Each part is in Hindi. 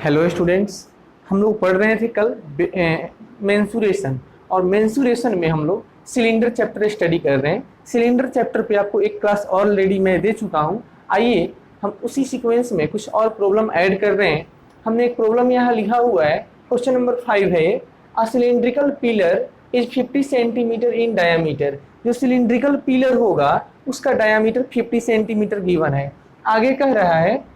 हेलो स्टूडेंट्स, हम लोग पढ़ रहे थे कल मेंसुरेशन। और मेंसुरेशन में हम लोग सिलेंडर चैप्टर स्टडी कर रहे हैं। सिलेंडर चैप्टर पे आपको एक क्लास ऑलरेडी मैं दे चुका हूँ। आइए हम उसी सीक्वेंस में कुछ और प्रॉब्लम ऐड कर रहे हैं। हमने एक प्रॉब्लम यहाँ लिखा हुआ है, क्वेश्चन नंबर 5 है। A cylindrical pillar is 50 centimetre in diameter. जो सिलेंड्रिकल पिलर होगा उसका डायामीटर 50 सेंटीमीटर गिवन है। आगे कह रहा है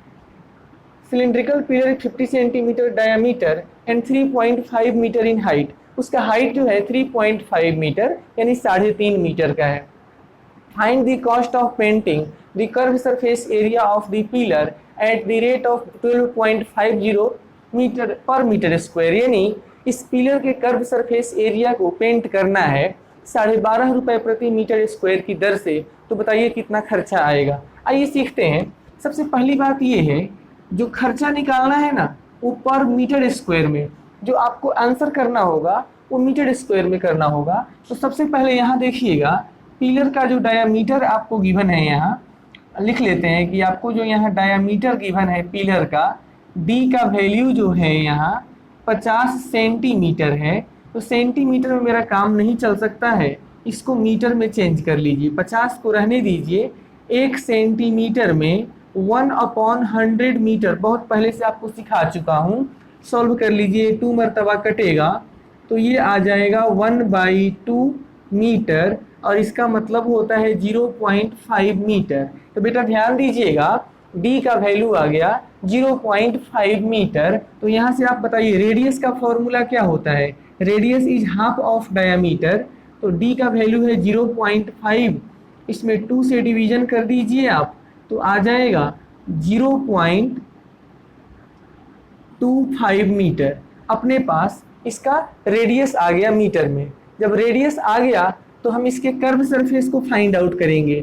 cylindrical pillar 50 centimetre diameter and 3.5 metre in height. उसका हाइट जो है 3.5 मीटर यानी 3.5 मीटर का है। Find the cost of painting the curve surface area of the pillar at the rate of 12.50 metre per metre square. यानी इस पिलर के कर्व सरफेस एरिया को पेंट करना है 12.5 रुपये प्रति मीटर स्क्वायर की दर से। तो बताइए कितना खर्चा आएगा। आइए सीखते हैं। सबसे पहली बात ये है, जो खर्चा निकालना है ना वो पर मीटर स्क्वायर में, जो आपको आंसर करना होगा वो मीटर स्क्वायर में करना होगा। तो सबसे पहले यहाँ देखिएगा, पिलर का जो डायामीटर आपको गिवन है, यहाँ लिख लेते हैं कि आपको जो यहाँ डायामीटर गिवन है पिलर का, डी का वैल्यू जो है यहाँ 50 सेंटीमीटर है। तो सेंटीमीटर में मेरा काम नहीं चल सकता है, इसको मीटर में चेंज कर लीजिए। 50 को रहने दीजिए। 1 सेंटीमीटर में 1/100 मीटर, बहुत पहले से आपको सिखा चुका हूँ। सॉल्व कर लीजिए, 2 मरतबा कटेगा तो ये आ जाएगा 1/2 मीटर, और इसका मतलब होता है 0.5 मीटर। तो बेटा ध्यान दीजिएगा, डी का वैल्यू आ गया 0.5 मीटर। तो यहाँ से आप बताइए रेडियस का फॉर्मूला क्या होता है। Radius is half of diameter. तो डी का वैल्यू है 0.5, इसमें 2 से डिवीजन कर दीजिए आप, तो आ जाएगा 0.25 मीटर। अपने पास इसका रेडियस आ गया मीटर में। जब रेडियस आ गया तो हम इसके कर्व सरफेस को फाइंड आउट करेंगे।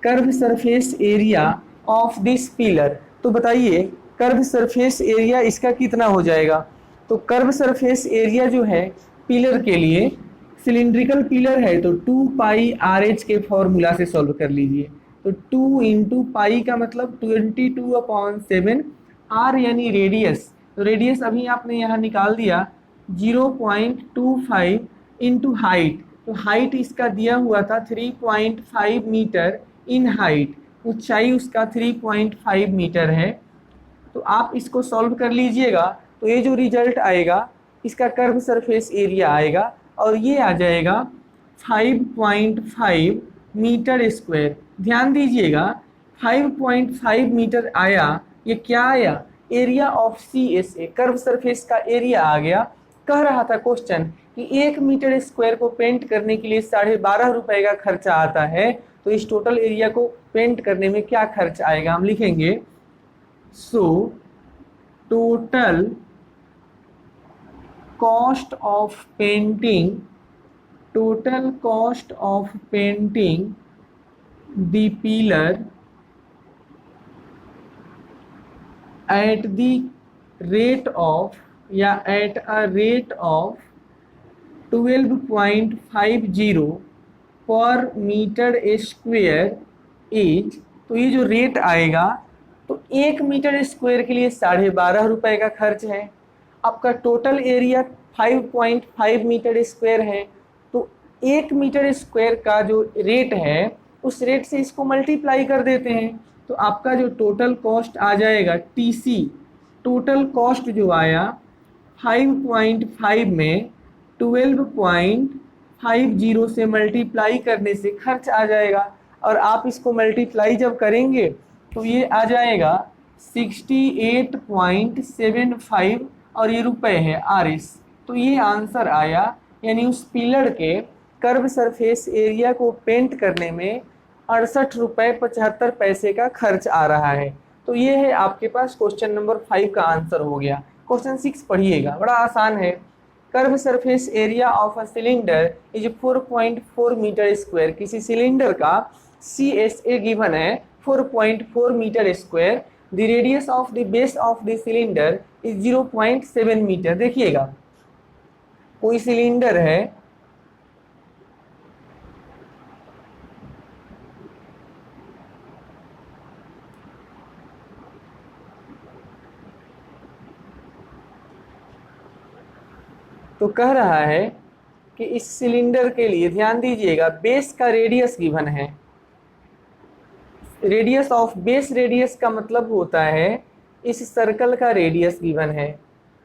Curve surface area of this pillar. तो बताइए कर्व सरफेस एरिया इसका कितना हो जाएगा। तो कर्व सरफेस एरिया जो है पिलर के लिए, सिलिंड्रिकल पिलर है तो 2πRH के फॉर्मूला से सॉल्व कर लीजिए। तो 2 इंटू पाई का मतलब 22/7, आर यानी रेडियस। तो रेडियस अभी आपने यहाँ निकाल दिया 0.25 इंटू हाइट। तो हाइट इसका दिया हुआ था 3.5 मीटर इन हाइट, ऊंचाई उसका 3.5 मीटर है। तो आप इसको सॉल्व कर लीजिएगा तो ये जो रिजल्ट आएगा इसका कर्व सरफेस एरिया आएगा, और ये आ जाएगा 5.5 मीटर स्क्वायर। ध्यान दीजिएगा 5.5 मीटर आया। ये क्या आया, area of CSA, curve surface का एरिया आ गया। कह रहा था क्वेश्चन कि 1 मीटर स्क्वायर को पेंट करने के लिए 12.5 रुपए का खर्चा आता है। तो इस टोटल एरिया को पेंट करने में क्या खर्च आएगा, हम लिखेंगे so total cost of painting, total cost of painting the pillar at the rate of या at a rate of 12.50 पर मीटर स्क्वायर इज। तो ये जो रेट आएगा, तो 1 मीटर स्क्वायर के लिए 12.5 रुपए का खर्च है। आपका टोटल एरिया 5.5 मीटर स्क्वायर है। तो 1 मीटर स्क्वायर का जो रेट है उस रेट से इसको मल्टीप्लाई कर देते हैं। तो आपका जो टोटल कॉस्ट आ जाएगा TC, टोटल कॉस्ट जो आया 5.5 में 12.50 से मल्टीप्लाई करने से खर्च आ जाएगा। और आप इसको मल्टीप्लाई जब करेंगे तो ये आ जाएगा 68.75, और ये रुपए है RS। तो ये आंसर आया, यानी उस पिलर के कर्व सरफेस एरिया को पेंट करने में 68.75 का खर्च आ रहा है। तो ये है आपके पास क्वेश्चन नंबर 5 का आंसर हो गया। क्वेश्चन 6 पढ़िएगा, बड़ा आसान है। Curve surface area of a cylinder is 4.4 metre square. किसी सिलेंडर का CSA गिवन है 4.4 metre square. The radius of the base of the cylinder is 0.7 metre. देखिएगा कोई सिलेंडर है, तो कह रहा है कि इस सिलेंडर के लिए ध्यान दीजिएगा, बेस का रेडियस गिवन है। रेडियस ऑफ बेस, रेडियस का मतलब होता है इस सर्कल का रेडियस गिवन है।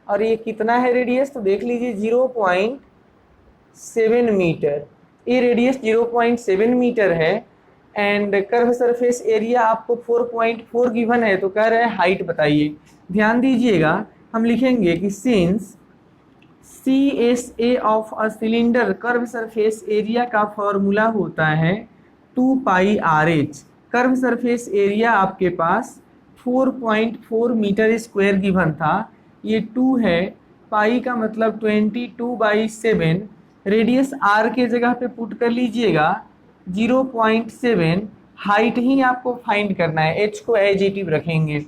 और ये कितना है रेडियस, तो देख लीजिए 0.7 मीटर। ये रेडियस 0.7 मीटर है। एंड कर्व सरफेस एरिया आपको 4.4 गिवन है। तो कह रहे हैं हाइट बताइए। ध्यान दीजिएगा, हम लिखेंगे कि since CSA of a cylinder, curve surface area का फॉर्मूला होता है 2 पाई RH। कर्व सरफेस एरिया आपके पास 4.4 मीटर स्क्वायर गिवन था, ये 2 है, पाई का मतलब 22/7, रेडियस R के जगह पे पुट कर लीजिएगा 0.7, हाइट ही आपको फाइंड करना है, H को एज इट इज रखेंगे।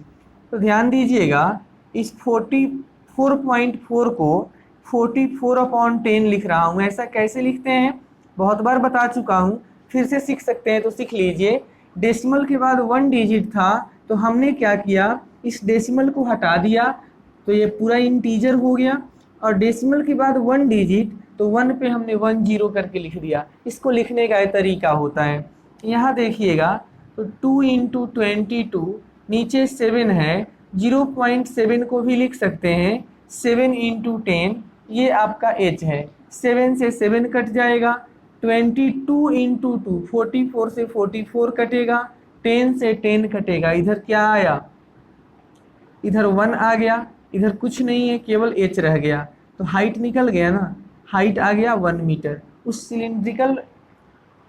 तो ध्यान दीजिएगा, इस 44.4 को 44/10 लिख रहा हूँ। ऐसा कैसे लिखते हैं, बहुत बार बता चुका हूँ, फिर से सीख सकते हैं तो सीख लीजिए। डेसिमल के बाद 1 डिजिट था, तो हमने क्या किया, इस डेसिमल को हटा दिया, तो ये पूरा इंटीजर हो गया। और डेसिमल के बाद 1 डिजिट, तो 1 पे हमने 10 करके लिख दिया। इसको लिखने का तरीका होता है, यहाँ देखिएगा, तो 2 × 22, नीचे 7 है, 0.7 को भी लिख सकते हैं 7 × 10, ये आपका h है। 7 से 7 कट जाएगा, 22 × 2, 44 से 44 कटेगा, 10 से 10 कटेगा, इधर क्या आया, इधर 1 आ गया, इधर कुछ नहीं है, केवल h रह गया। तो हाइट निकल गया ना, हाइट आ गया 1 मीटर। उस सिलिंड्रिकल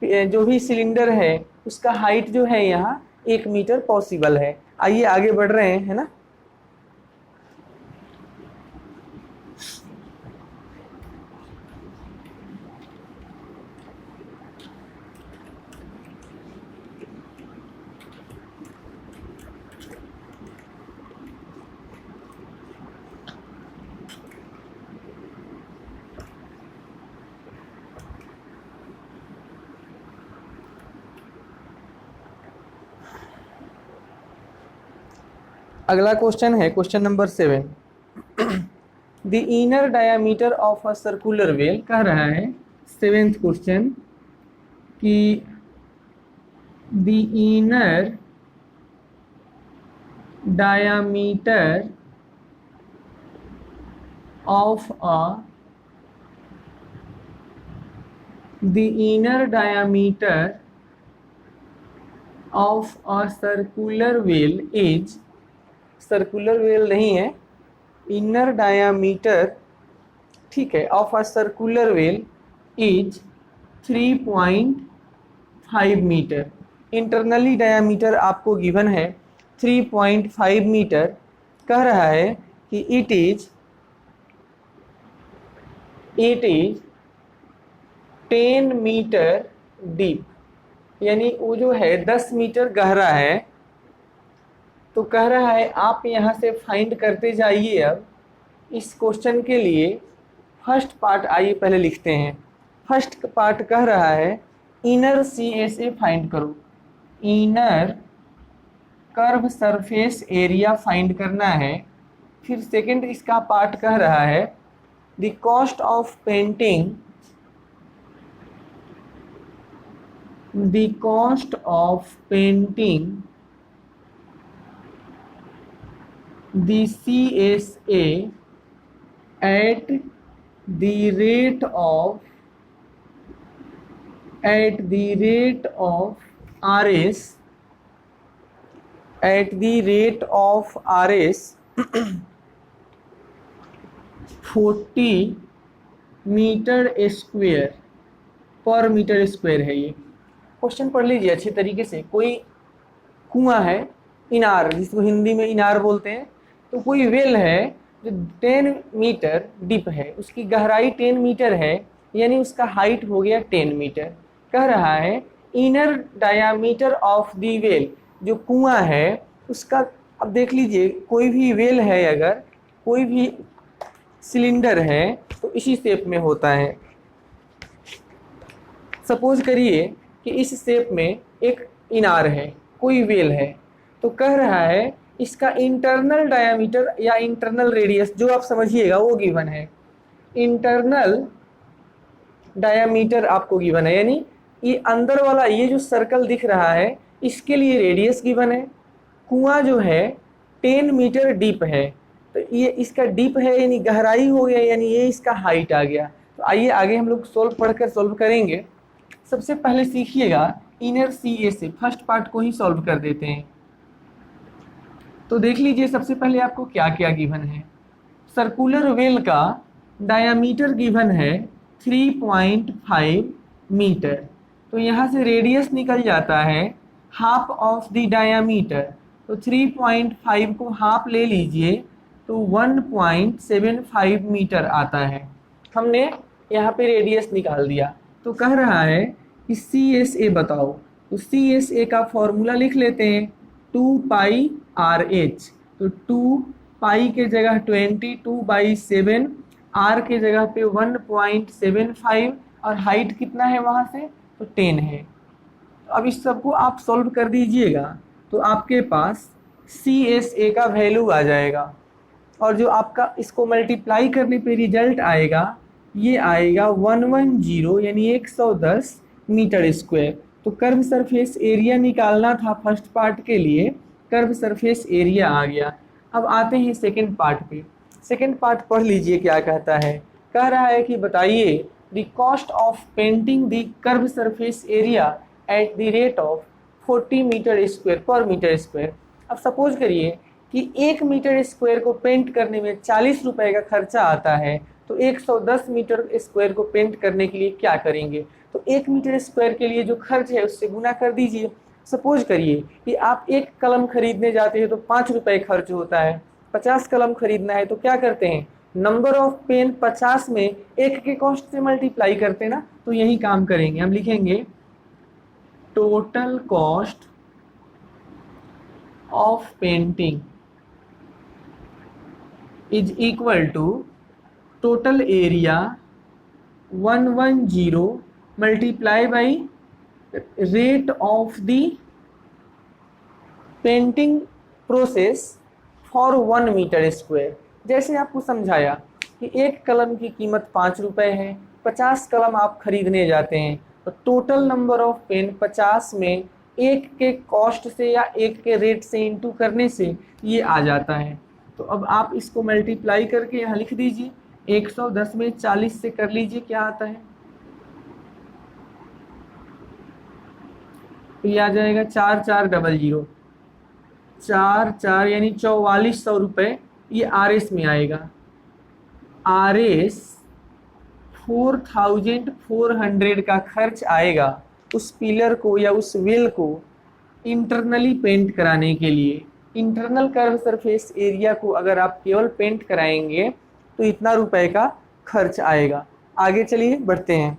जो भी सिलेंडर है उसका हाइट जो है यहाँ 1 मीटर पॉसिबल है। आइए आगे बढ़ रहे हैं, है ना। अगला क्वेश्चन है question number 7। The inner diameter of a circular well, कह रहा है 7th क्वेश्चन कि the inner diameter of a circular well is, circular well नहीं है, इनर डायामीटर, ठीक है, of a circular well is 3.5 metre. Internally diameter आपको गिवन है 3.5 मीटर। कह रहा है कि इट इज 10 मीटर डीप, यानी वो जो है 10 मीटर गहरा है। तो कह रहा है आप यहाँ से फाइंड करते जाइए। अब इस क्वेश्चन के लिए फर्स्ट पार्ट आइए पहले लिखते हैं। फर्स्ट पार्ट कह रहा है इनर CSA फाइंड करो, inner curve surface area find करना है। फिर सेकंड इसका पार्ट कह रहा है the cost of painting, the CSA at the rate of RS 40 metre square per metre square है। ये क्वेश्चन पढ़ लीजिए अच्छे तरीके से। कोई कुआं है, इनार जिसको हिंदी में इनार बोलते हैं, तो कोई वेल है जो 10 मीटर डीप है, उसकी गहराई 10 मीटर है, यानी उसका हाइट हो गया 10 मीटर। कह रहा है inner diameter of the well, जो कुआं है उसका, अब देख लीजिए कोई भी वेल है, अगर कोई भी सिलेंडर है तो इसी शेप में होता है। सपोज करिए कि इस शेप में एक इनार है, कोई वेल है, तो कह रहा है इसका इंटरनल डायामीटर या इंटरनल रेडियस जो आप समझिएगा वो गिवन है। इंटरनल डायामीटर आपको गिवन है, यानी ये अंदर वाला ये जो सर्कल दिख रहा है इसके लिए रेडियस गिवन है। कुआं जो है 10 मीटर डीप है, तो ये इसका डीप है यानी गहराई हो गया, यानी ये इसका हाइट आ गया। तो आइए आगे हम लोग पढ़कर सॉल्व करेंगे। सबसे पहले सीखिएगा इनर सी से, फर्स्ट पार्ट को ही सॉल्व कर देते हैं। तो देख लीजिए सबसे पहले आपको क्या क्या गिवन है। सर्कुलर वेल का डायामीटर गिवन है 3.5 मीटर, तो यहाँ से रेडियस निकल जाता है हाफ ऑफ द डायामीटर, तो 3.5 को हाफ ले लीजिए तो 1.75 मीटर आता है। हमने यहाँ पे रेडियस निकाल दिया। तो कह रहा है कि CSA बताओ, तो CSA का फॉर्मूला लिख लेते हैं 2πRH, तो 2 पाई के जगह 22/7, R के जगह पे 1.75 और हाइट कितना है वहाँ से, तो 10 है। तो अब इस सब को आप सॉल्व कर दीजिएगा तो आपके पास CSA का वैल्यू आ जाएगा, और जो आपका इसको मल्टीप्लाई करने पे रिजल्ट आएगा ये आएगा 110 यानी 110 मीटर स्क्वायर। तो कर्व सरफेस एरिया निकालना था फर्स्ट पार्ट के लिए, कर्व सरफेस एरिया आ गया। अब आते हैं सेकंड पार्ट पे। सेकंड पार्ट पढ़ लीजिए क्या कहता है। कह रहा है कि बताइए the cost of painting the curve surface area at the rate of 40 metre square per metre square. अब सपोज करिए कि 1 मीटर स्क्वायर को पेंट करने में 40 रुपए का खर्चा आता है, तो 110 मीटर स्क्वायर को पेंट करने के लिए क्या करेंगे, तो 1 मीटर स्क्वायर के लिए जो खर्च है उससे गुना कर दीजिए। सपोज करिए कि आप एक कलम खरीदने जाते हैं तो 5 रुपए खर्च होता है, 50 कलम खरीदना है तो क्या करते हैं, नंबर ऑफ पेन 50 में एक के कॉस्ट से मल्टीप्लाई करते हैं ना, तो यही काम करेंगे। हम लिखेंगे total cost of painting is equal to total area 110 multiply by rate of the painting process for 1 metre square. जैसे आपको समझाया कि एक कलम की कीमत 5 रुपए है, 50 कलम आप खरीदने जाते हैं, तो टोटल नंबर ऑफ पेन 50 में एक के कॉस्ट से या एक के रेट से इंटू करने से ये आ जाता है। तो अब आप इसको मल्टीप्लाई करके यहाँ लिख दीजिए, 110 में 40 से कर लीजिए क्या आता है, तो ये आ जाएगा 4400, 4 यानी 4400 रुपये ये RS में आएगा। RS 4400 का खर्च आएगा उस पिलर को या उस वेल को इंटरनली पेंट कराने के लिए। इंटरनल कर्व सरफेस एरिया को अगर आप केवल पेंट कराएंगे तो इतना रुपए का खर्च आएगा। आगे चलिए बढ़ते हैं।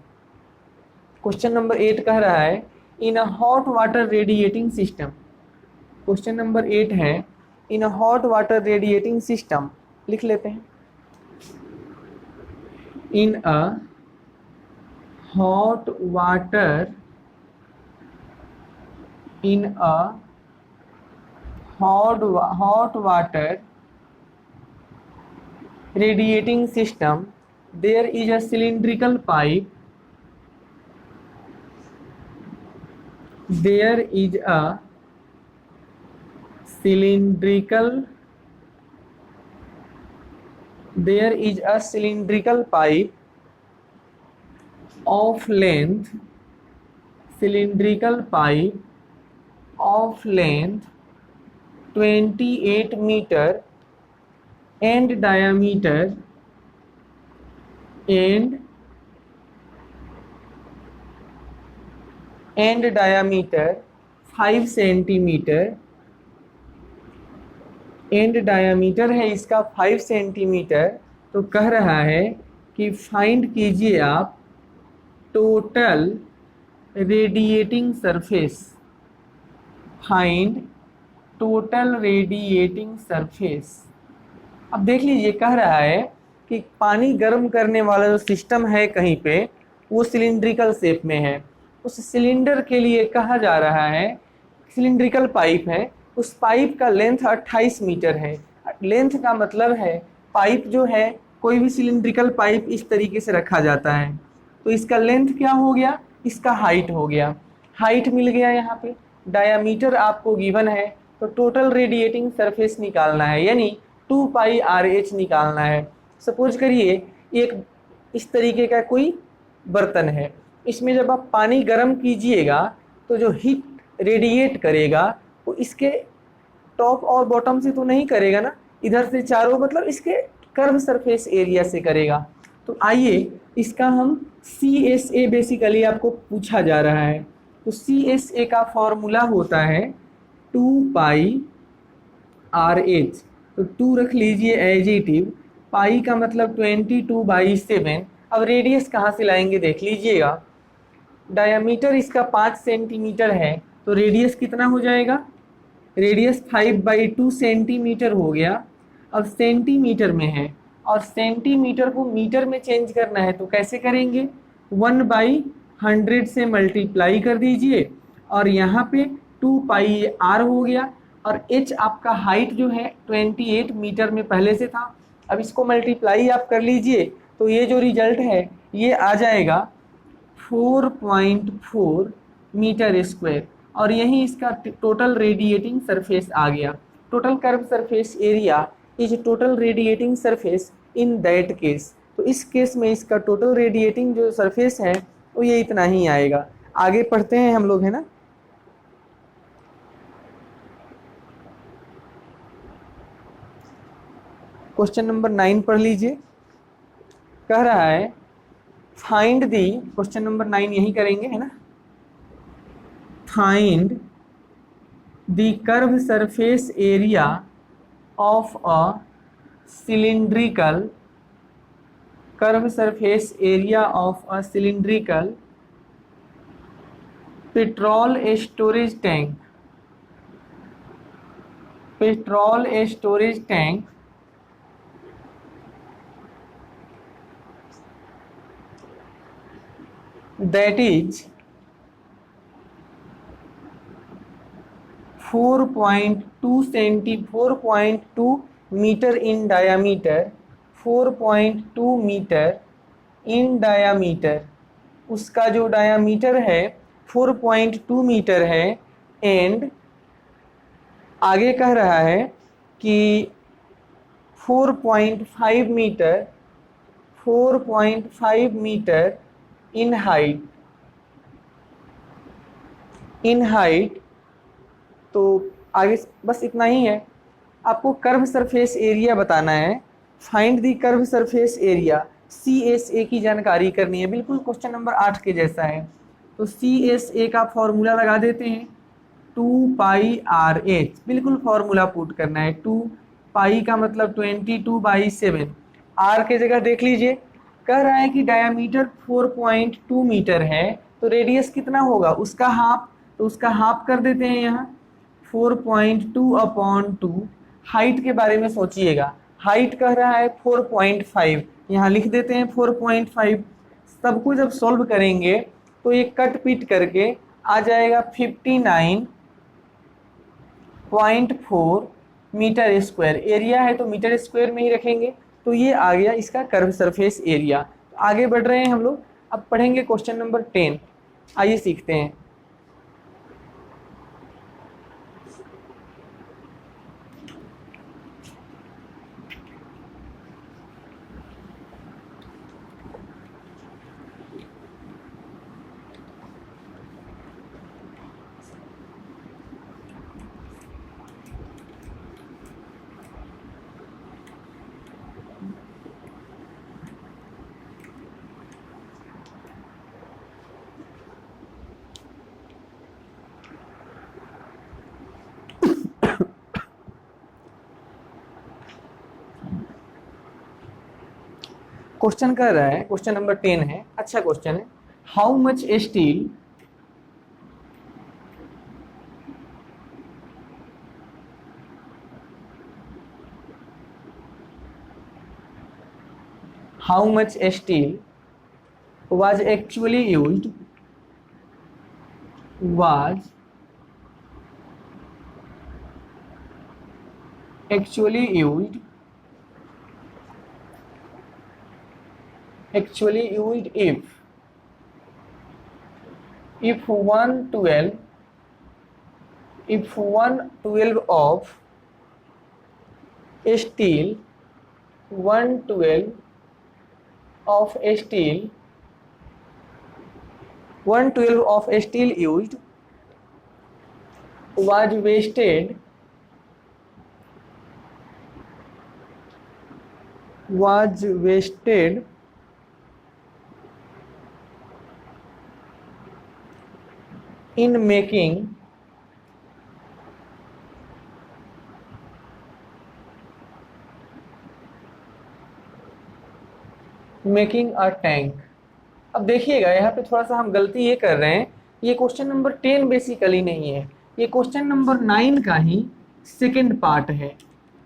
क्वेश्चन नंबर 8 कह रहा है in a hot water radiating system. Question number 8 है in a hot water radiating system, लिख लेते हैं in a hot water hot water radiating system there is a cylindrical pipe, there is a cylindrical pipe of length 28 meter and diameter 5 centimetre, and diameter है इसका 5 सेंटीमीटर। तो कह रहा है कि फाइंड कीजिए आप total radiating surface, find total radiating surface. अब देख लीजिए कह रहा है कि पानी गर्म करने वाला जो सिस्टम है कहीं पे वो सिलिंड्रिकल शेप में है। उस सिलेंडर के लिए कहा जा रहा है, सिलिंड्रिकल पाइप है, उस पाइप का लेंथ 28 मीटर है। लेंथ का मतलब है पाइप जो है कोई भी सिलिंड्रिकल पाइप इस तरीके से रखा जाता है। तो इसका लेंथ क्या हो गया, इसका हाइट हो गया, हाइट मिल गया यहाँ पे, डायामीटर आपको गिवन है, तो टोटल रेडिएटिंग सरफेस निकालना है, यानी 2πRH निकालना है। सपोज करिए एक इस तरीके का कोई बर्तन है, इसमें जब आप पानी गर्म कीजिएगा तो जो हीट रेडिएट करेगा वो इसके टॉप और बॉटम से तो नहीं करेगा ना, इधर से चारों मतलब इसके कर्व सरफेस एरिया से करेगा। तो आइए इसका हम CSA बेसिकली आपको पूछा जा रहा है। तो CSA का फॉर्मूला होता है 2πRH। तो 2 रख लीजिए एजिटिव, पाई का मतलब 22/7। अब रेडियस कहाँ से लाएंगे देख लीजिएगा, डायामीटर इसका 5 सेंटीमीटर है, तो रेडियस कितना हो जाएगा, रेडियस 5/2 सेंटीमीटर हो गया। अब सेंटीमीटर में है और सेंटीमीटर को मीटर में चेंज करना है, तो कैसे करेंगे, 1/100 से मल्टीप्लाई कर दीजिए और यहाँ पे 2πr हो गया। और h आपका हाइट जो है 28 मीटर में पहले से था, अब इसको मल्टीप्लाई आप कर लीजिए तो ये जो रिजल्ट है ये आ जाएगा 4.4 मीटर स्क्वायर, और यही इसका टोटल रेडिएटिंग सरफेस आ गया। Total curve surface area is total radiating surface in that case. तो इस केस में इसका टोटल रेडिएटिंग जो सरफेस है वो ये इतना ही आएगा। आगे पढ़ते हैं हम लोग, है ना। क्वेश्चन नंबर 9 पढ़ लीजिए। कह रहा है फाइंड दी, क्वेश्चन नंबर 9 यही करेंगे, है ना। Find the curve surface area of a cylindrical, curve surface area of a cylindrical petrol storage tank, petrol storage tank that is 4.2 meter in diameter, 4.2 metre in diameter, उसका जो डायामीटर है 4.2 मीटर है। एंड आगे कह रहा है कि 4.5 metre, 4.5 metre in height, in height. तो आगे बस इतना ही है, आपको कर्व सरफेस एरिया बताना है। Find the curve surface area, CSA की जानकारी करनी है, बिल्कुल क्वेश्चन नंबर 8 के जैसा है। तो CSA का फॉर्मूला लगा देते हैं 2πRH, बिल्कुल फॉर्मूला पुट करना है। 2 पाई का मतलब 22/7, R के जगह देख लीजिए, कह रहा है कि डायामीटर 4.2 मीटर है, तो रेडियस कितना होगा उसका हाफ, तो उसका हाफ कर देते हैं यहाँ 4.2/2। हाइट के बारे में सोचिएगा, हाइट कह रहा है 4.5, यहाँ लिख देते हैं 4.5। सबको जब सॉल्व करेंगे तो ये कट पीट करके आ जाएगा 59.4 मीटर स्क्वायर। एरिया है तो मीटर स्क्वायर में ही रखेंगे, तो ये आ गया इसका कर्व सरफेस एरिया। तो आगे बढ़ रहे हैं हम लोग, अब पढ़ेंगे क्वेश्चन नंबर 10। आइए सीखते हैं। क्वेश्चन कर रहा है, क्वेश्चन नंबर 10 है, अच्छा क्वेश्चन है। How much steel how much steel was actually used actually used if 112 of steel 112 of steel 112 of steel used was wasted in making a tank। अब देखिएगा यहाँ पे थोड़ा सा हम गलती ये कर रहे हैं, ये क्वेश्चन नंबर 10 बेसिकली नहीं है, ये क्वेश्चन नंबर 9 का ही सेकंड पार्ट है।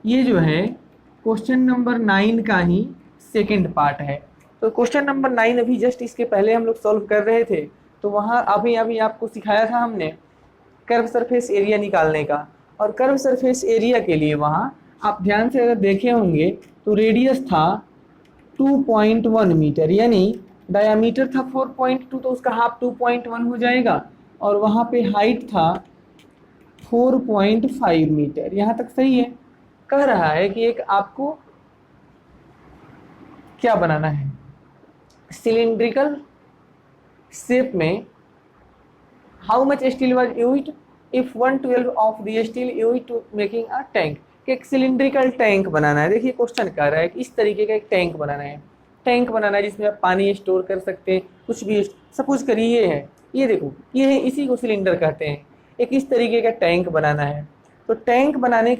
ये जो है क्वेश्चन नंबर 9 का ही सेकंड पार्ट है। तो क्वेश्चन नंबर 9 अभी जस्ट इसके पहले हम लोग सॉल्व कर रहे थे, तो वहाँ अभी आपको सिखाया था हमने कर्व सरफेस एरिया निकालने का। और कर्व सरफेस एरिया के लिए वहाँ आप ध्यान से अगर देखे होंगे तो रेडियस था 2.1 मीटर, यानी डायामीटर था 4.2, तो उसका हाफ 2.1 हो जाएगा। और वहाँ पे हाइट था 4.5 मीटर। यहाँ तक सही है। कह रहा है कि एक आपको क्या बनाना है, सिलिंड्रिकल शेप में how much steel was used if 112 of the steel used to making a tank. एक सिलिंड्रिकल टैंक बनाना है। देखिए क्वेश्चन कह रहा है कि इस तरीके का एक टैंक बनाना है, जिसमें आप पानी स्टोर कर सकते हैं, कुछ भी। सपोज करिए ये है, ये देखो, ये है, इसी को सिलेंडर कहते हैं। एक इस तरीके का टैंक बनाना है। तो टैंक बनाने के